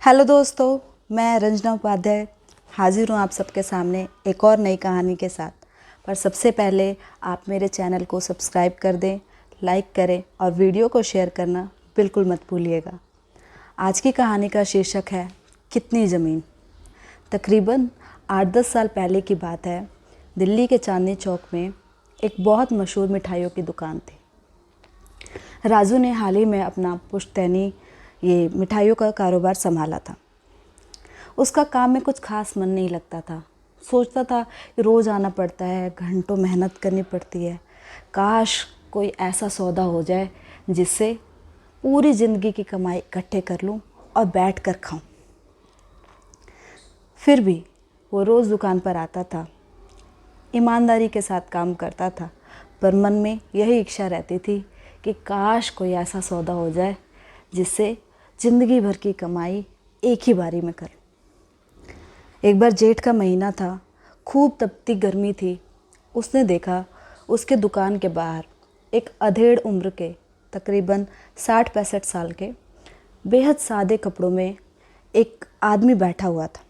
Hello दोस्तों, मैं रंजना उपाध्याय हाजिर हूँ आप सबके सामने एक और नई कहानी के साथ। पर सबसे पहले आप मेरे चैनल को सब्सक्राइब कर दें, लाइक करें और वीडियो को शेयर करना बिल्कुल मत भूलिएगा। आज की कहानी का शीर्षक है कितनी ज़मीन। तकरीबन 8-10 साल पहले की बात है। दिल्ली के चांदनी चौक में एक बहुत मशहूर मिठाइयों की दुकान थी। राजू ने हाल ही में अपना पुश्तैनी ये मिठाइयों का कारोबार संभाला था। उसका काम में कुछ खास मन नहीं लगता था। सोचता था कि रोज़ आना पड़ता है, घंटों मेहनत करनी पड़ती है। काश कोई ऐसा सौदा हो जाए जिससे पूरी ज़िंदगी की कमाई इकट्ठे कर लूं और बैठ कर खाऊं। फिर भी वो रोज़ दुकान पर आता था, ईमानदारी के साथ काम करता था, पर मन में यही इच्छा रहती थी कि काश कोई ऐसा सौदा हो जाए जिससे ज़िंदगी भर की कमाई एक ही बारी में कर। एक बार जेठ का महीना था, खूब तपती गर्मी थी। उसने देखा उसके दुकान के बाहर एक अधेड़ उम्र के तकरीबन 60-65 साल के बेहद सादे कपड़ों में एक आदमी बैठा हुआ था।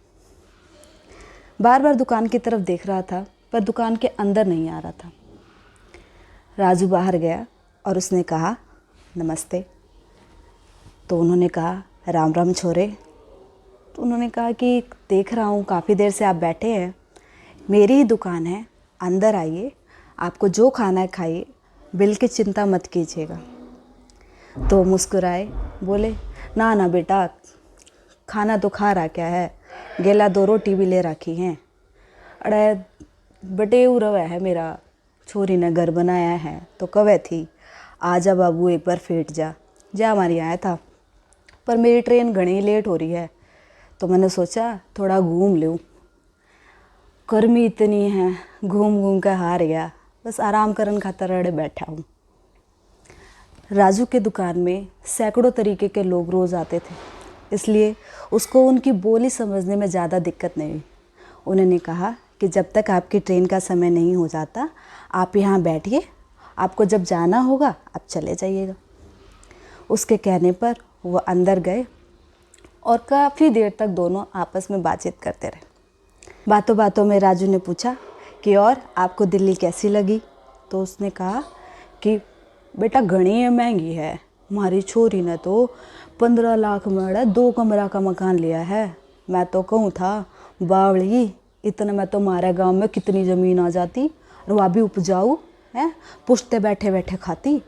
बार बार दुकान की तरफ देख रहा था, पर दुकान के अंदर नहीं आ रहा था। राजू बाहर गया और उसने कहा, नमस्ते। तो उन्होंने कहा, राम राम छोरे। तो उन्होंने कहा कि देख रहा हूँ काफ़ी देर से आप बैठे हैं, मेरी ही दुकान है, अंदर आइए, आपको जो खाना है खाइए, बिल की चिंता मत कीजिएगा। तो मुस्कुराए, बोले, ना ना बेटा, खाना तो खा रहा क्या है, गेला 2 रोटी भी ले रखी हैं। अरे बटे उरवा है मेरा, छोरी ने घर बनाया है तो कवे थी, आजा बाबू एक बार फेट जा हमारी आया था, पर मेरी ट्रेन घनी लेट हो रही है तो मैंने सोचा थोड़ा घूम लूँ। गर्मी इतनी है, घूम घूम कर हार गया, बस आराम करन खातर अड़े बैठा हूँ। राजू के दुकान में सैकड़ों तरीके के लोग रोज़ आते थे, इसलिए उसको उनकी बोली समझने में ज़्यादा दिक्कत नहीं हुई। उन्होंने कहा कि जब तक आपकी ट्रेन का समय नहीं हो जाता आप यहाँ बैठिए, आपको जब जाना होगा आप चले जाइएगा। उसके कहने पर वो अंदर गए और काफ़ी देर तक दोनों आपस में बातचीत करते रहे। बातों बातों में राजू ने पूछा कि और आपको दिल्ली कैसी लगी। तो उसने कहा कि बेटा घनी महंगी है, हमारी छोरी ने तो 15 लाख में 2 कमरा का मकान लिया है। मैं तो कहूँ था बावली, इतने में तो हमारे गांव में कितनी ज़मीन आ जाती और वह भी उपजाऊ है, पुश्ते बैठे बैठे खाती।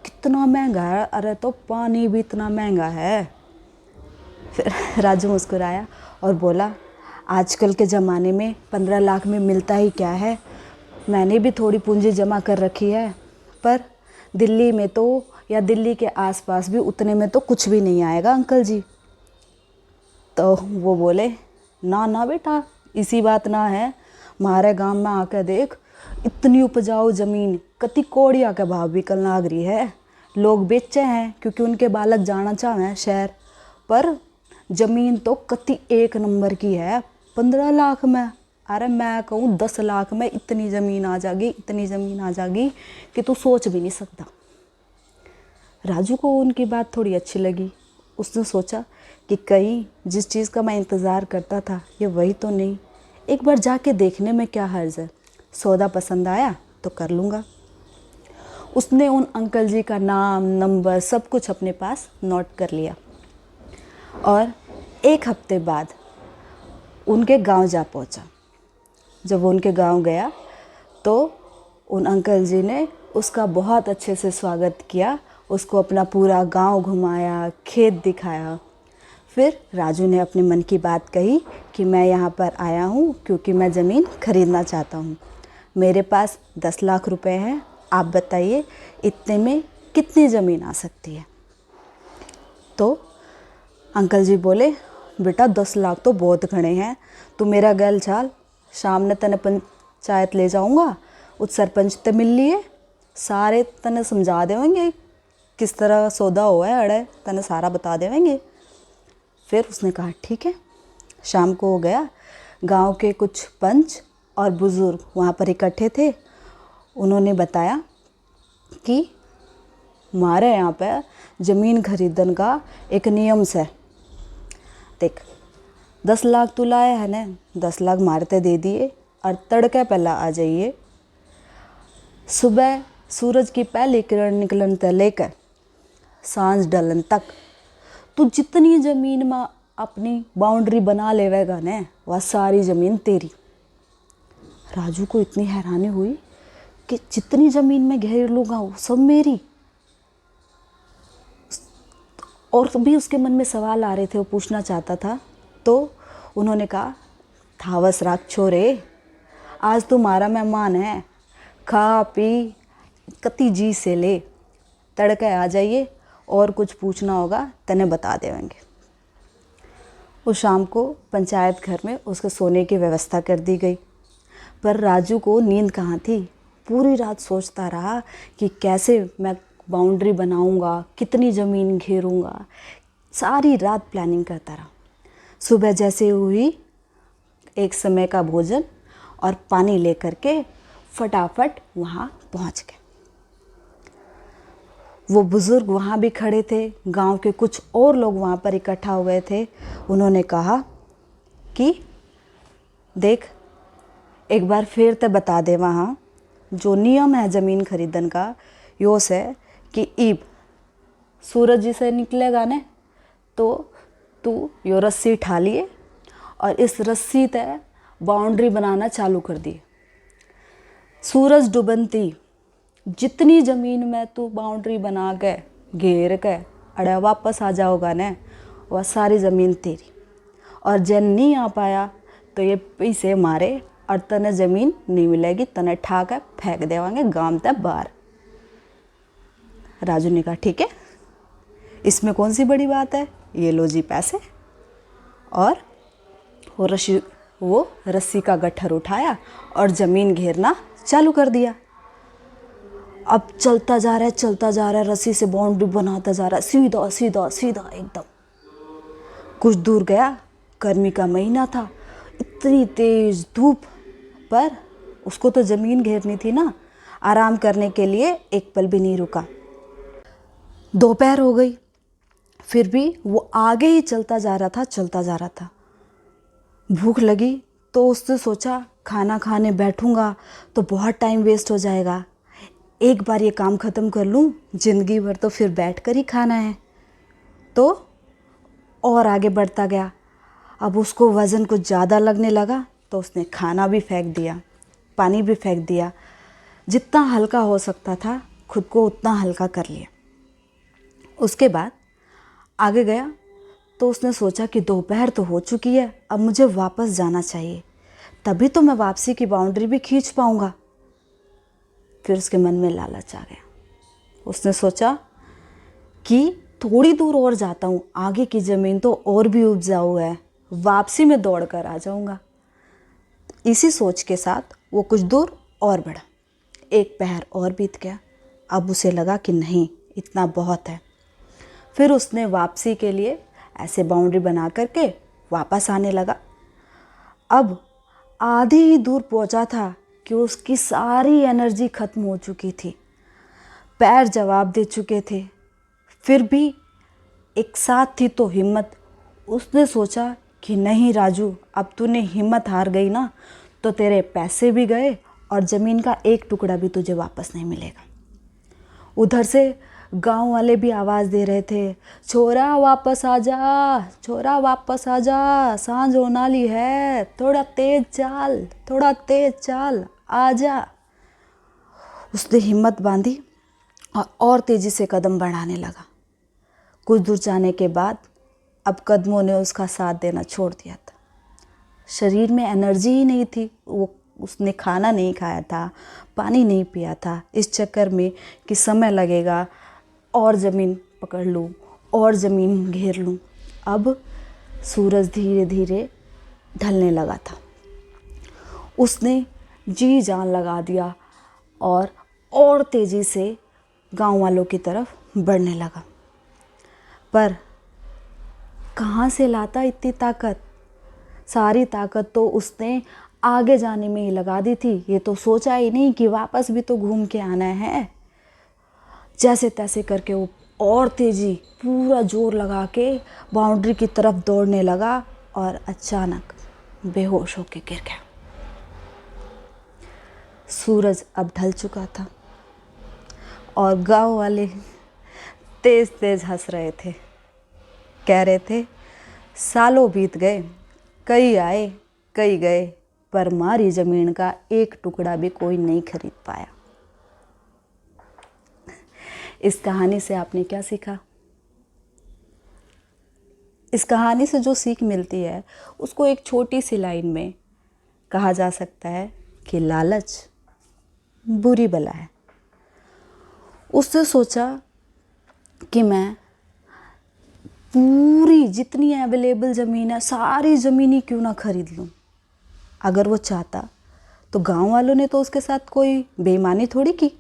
कितना महंगा है, अरे तो पानी भी इतना महंगा है। फिर राजू मुस्कुराया और बोला, आजकल के ज़माने में 15 लाख में मिलता ही क्या है, मैंने भी थोड़ी पूंजी जमा कर रखी है, पर दिल्ली में तो या दिल्ली के आसपास भी उतने में तो कुछ भी नहीं आएगा अंकल जी। तो वो बोले, ना ना बेटा, इसी बात ना है, हमारे गांव में आकर देख, इतनी उपजाऊ ज़मीन कति कोड़िया के भाव बिकल लाग रही है। लोग बेचे हैं क्योंकि उनके बालक जाना चाहें शहर, पर ज़मीन तो कति एक नंबर की है। 15 लाख में, अरे मैं कहूँ 10 लाख में इतनी ज़मीन आ जाएगी, इतनी ज़मीन आ जाएगी कि तू सोच भी नहीं सकता। राजू को उनकी बात थोड़ी अच्छी लगी। उसने सोचा कि कहीं जिस चीज़ का मैं इंतज़ार करता था ये वही तो नहीं, एक बार जाके देखने में क्या हर्ज है, सौदा पसंद आया तो कर लूँगा। उसने उन अंकल जी का नाम, नंबर सब कुछ अपने पास नोट कर लिया और 1 हफ्ते बाद उनके गांव जा पहुंचा। जब वो उनके गांव गया तो उन अंकल जी ने उसका बहुत अच्छे से स्वागत किया, उसको अपना पूरा गांव घुमाया, खेत दिखाया। फिर राजू ने अपने मन की बात कही कि मैं यहाँ पर आया हूँ क्योंकि मैं ज़मीन खरीदना चाहता हूँ, मेरे पास 10 लाख रुपए हैं, आप बताइए इतने में कितनी ज़मीन आ सकती है। तो अंकल जी बोले, बेटा 10 लाख तो बहुत घने हैं, तू मेरा गैल चाल, शाम ने तने पंचायत ले जाऊंगा, उस सरपंच ते मिल लिए, सारे तने समझा देवेंगे किस तरह सौदा हुआ है, अड़े तने सारा बता देवेंगे। फिर उसने कहा ठीक है। शाम को हो गया, गांव के कुछ पंच और बुज़ुर्ग वहाँ पर इकट्ठे थे। उन्होंने बताया कि हमारे यहाँ पे ज़मीन खरीदने का एक नियम है, देख 10 लाख तू लाया है ना, 10 लाख मारते दे दिए और तड़के पहला आ जाइए। सुबह सूरज की पहली किरण निकलन से लेकर सांझ ढलन तक तू जितनी ज़मीन में अपनी बाउंड्री बना लेवेगा न, वह सारी ज़मीन तेरी। राजू को इतनी हैरानी हुई कि जितनी ज़मीन में घेर लूँगा वो सब मेरी। और भी उसके मन में सवाल आ रहे थे, वो पूछना चाहता था। तो उन्होंने कहा, थावस राख छोरे, आज तुम्हारा मेहमान है, खा पी कति जी से ले, तड़के आ जाइए और कुछ पूछना होगा तने बता देंगे। उस शाम को पंचायत घर में उसके सोने की व्यवस्था कर दी गई, पर राजू को नींद कहाँ थी। पूरी रात सोचता रहा कि कैसे मैं बाउंड्री बनाऊंगा, कितनी ज़मीन घेरूंगा, सारी रात प्लानिंग करता रहा। सुबह जैसे हुई, एक समय का भोजन और पानी लेकर के फटाफट वहाँ पहुँच गए। वो बुज़ुर्ग वहाँ भी खड़े थे, गांव के कुछ और लोग वहाँ पर इकट्ठा हुए थे। उन्होंने कहा कि देख, एक बार फिर ते बता दे, वहाँ जो नियम है ज़मीन खरीदन का यो से कि ईब सूरज जी से निकलेगा ने, तो तू यो रस्सी उठा लिए और इस रस्सी ते बाउंड्री बनाना चालू कर दिए। सूरज डूबनती जितनी ज़मीन में तू बाउंड्री बना के घेर के अड़े वापस आ जाओगा ने, वह सारी ज़मीन तेरी। और जन नहीं आ पाया तो ये पैसे मारे और तने ज़मीन नहीं मिलेगी, तने ठा के फेंक देवांगे गांव तक बाहर। राजू ने कहा ठीक है, इसमें कौन सी बड़ी बात है, ये लो जी पैसे। और वो रस्सी का गट्ठर उठाया और ज़मीन घेरना चालू कर दिया। अब चलता जा रहा है, रस्सी से बाउंड्री बनाता जा रहा है, सीधा सीधा सीधा एकदम। कुछ दूर गया, गर्मी का महीना था, इतनी तेज धूप, पर उसको तो ज़मीन घेरनी थी ना। आराम करने के लिए एक पल भी नहीं रुका। दोपहर हो गई, फिर भी वो आगे ही चलता जा रहा था। भूख लगी तो उसने सोचा खाना खाने बैठूंगा तो बहुत टाइम वेस्ट हो जाएगा, एक बार ये काम ख़त्म कर लूँ, ज़िंदगी भर तो फिर बैठ कर ही खाना है। तो और आगे बढ़ता गया। अब उसको वज़न कुछ ज़्यादा लगने लगा तो उसने खाना भी फेंक दिया, पानी भी फेंक दिया। जितना हल्का हो सकता था खुद को उतना हल्का कर लिया। उसके बाद आगे गया तो उसने सोचा कि दोपहर तो हो चुकी है, अब मुझे वापस जाना चाहिए, तभी तो मैं वापसी की बाउंड्री भी खींच पाऊँगा। फिर उसके मन में लालच आ गया। उसने सोचा कि थोड़ी दूर और जाता हूँ, आगे की ज़मीन तो और भी उपजाऊ है, वापसी में दौड़ कर आ जाऊँगा। इसी सोच के साथ वो कुछ दूर और बढ़ा। एक पहर और बीत गया। अब उसे लगा कि नहीं, इतना बहुत है। फिर उसने वापसी के लिए ऐसे बाउंड्री बना करके वापस आने लगा। अब आधी ही दूर पहुंचा था कि उसकी सारी एनर्जी खत्म हो चुकी थी, पैर जवाब दे चुके थे। फिर भी एक साथ थी तो हिम्मत। उसने सोचा कि नहीं राजू, अब तूने हिम्मत हार गई ना, तो तेरे पैसे भी गए और ज़मीन का एक टुकड़ा भी तुझे वापस नहीं मिलेगा। उधर से गांव वाले भी आवाज़ दे रहे थे, छोरा वापस आ जा, छोरा वापस आ जा, सांझ होने वाली है, थोड़ा तेज चाल, थोड़ा तेज चाल, आ जा। उसने हिम्मत बांधी और तेज़ी से कदम बढ़ाने लगा। कुछ दूर जाने के बाद अब कदमों ने उसका साथ देना छोड़ दिया था। शरीर में एनर्जी ही नहीं थी। उसने खाना नहीं खाया था, पानी नहीं पिया था, इस चक्कर में कि समय लगेगा और ज़मीन पकड़ लूँ और ज़मीन घेर लूँ। अब सूरज धीरे धीरे ढलने लगा था। उसने जी जान लगा दिया और तेज़ी से गांव वालों की तरफ बढ़ने लगा। पर कहाँ से लाता इतनी ताकत? सारी ताकत तो उसने आगे जाने में ही लगा दी थी। ये तो सोचा ही नहीं कि वापस भी तो घूम के आना है। जैसे तैसे करके वो और तेजी, पूरा जोर लगा के बाउंड्री की तरफ दौड़ने लगा और अचानक बेहोश होकर गिर गया। सूरज अब ढल चुका था और गांव वाले तेज तेज हंस रहे थे। कह रहे थे, सालों बीत गए, कई आए कई गए, पर हमारी जमीन का एक टुकड़ा भी कोई नहीं खरीद पाया। इस कहानी से आपने क्या सीखा? इस कहानी से जो सीख मिलती है उसको एक छोटी सी लाइन में कहा जा सकता है कि लालच बुरी बला है। उससे सोचा कि मैं पूरी जितनी अवेलेबल ज़मीन है सारी ज़मीन ही क्यों ना खरीद लूँ। अगर वो चाहता तो गांव वालों ने तो उसके साथ कोई बेईमानी थोड़ी की।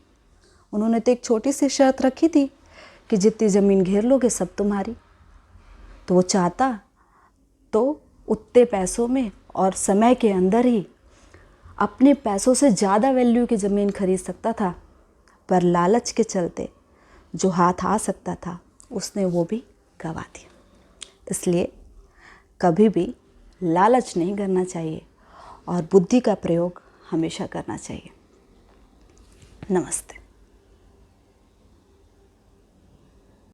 उन्होंने तो एक छोटी सी शर्त रखी थी कि जितनी ज़मीन घेर लोगे सब तुम्हारी। तो वो चाहता तो उतने पैसों में और समय के अंदर ही अपने पैसों से ज़्यादा वैल्यू की ज़मीन खरीद सकता था, पर लालच के चलते जो हाथ आ सकता था उसने वो भी गवा दिया। इसलिए कभी भी लालच नहीं करना चाहिए और बुद्धि का प्रयोग हमेशा करना चाहिए। नमस्ते।